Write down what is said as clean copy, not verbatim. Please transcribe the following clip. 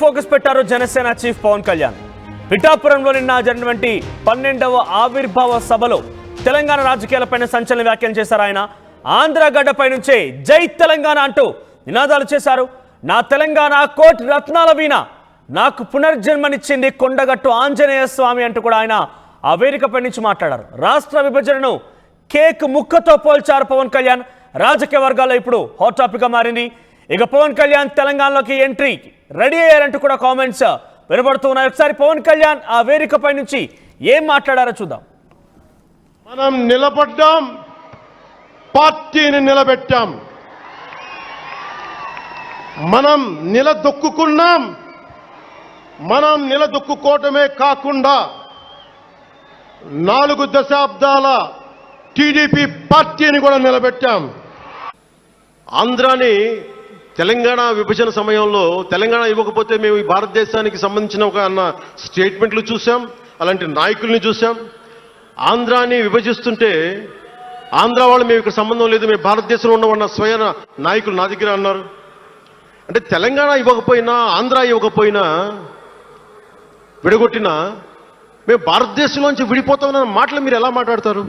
Focus పెట్టారు Janasena chief Pawan Kalyan. పిఠాపురంలో నిన్న జరిగినటువంటి 12వ ఆవిర్భావ సభలో తెలంగాణ రాజకీయాలపైన సంచలన వ్యాఖ్యలు చేశారు ఆయన. ఆంధ్ర గడ్డపై నుంచే జై తెలంగాణ అంటూ నినాదాలు చేశారు. నా తెలంగాణ కోటి రత్నాల వీణ, నాకు పునర్జన్మనిచ్చింది కొండగట్టు ఆంజనేయ స్వామి అంటూ కూడా ఆయన ఆ వేదికపై నుంచి మాట్లాడారు. రాష్ట్ర విభజనను కేక్ ముక్కతో పోల్చారు పవన్ కళ్యాణ్. రాజకీయ వర్గాల్లో ఇప్పుడు హాట్ టాపిక్ గా మారింది. ఇక పవన్ కళ్యాణ్ తెలంగాణలోకి ఎంట్రీ రెడీ అయ్యారంటూ కూడా కామెంట్స్ వినబడుతున్నాయి. ఒకసారి పవన్ కళ్యాణ్ ఆ వేదికపై నుంచి ఏం మాట్లాడారో చూద్దాం. మనం నిలబడ్డాం, పార్టీని నిలబెట్టాం, మనం నిలదొక్కుకున్నాం. మనం నిలదొక్కుకోవటమే కాకుండా 4 దశాబ్దాల టీడీపీ పార్టీని కూడా నిలబెట్టాం. ఆంధ్రాని తెలంగాణ విభజన సమయంలో తెలంగాణ ఇవ్వకపోతే మేము ఈ భారతదేశానికి సంబంధించిన ఒక అన్న స్టేట్మెంట్లు చూసాం, అలాంటి నాయకుల్ని చూసాం. ఆంధ్రాని విభజిస్తుంటే ఆంధ్ర వాళ్ళు మేము ఇక్కడ సంబంధం లేదు, మేము భారతదేశంలో ఉన్నవన్న స్వయం నాయకులు నా దగ్గర అన్నారు. అంటే తెలంగాణ ఇవ్వకపోయినా ఆంధ్ర ఇవ్వకపోయినా విడగొట్టినా మేము భారతదేశంలోంచి విడిపోతామన్న మాటలు మీరు ఎలా మాట్లాడతారు?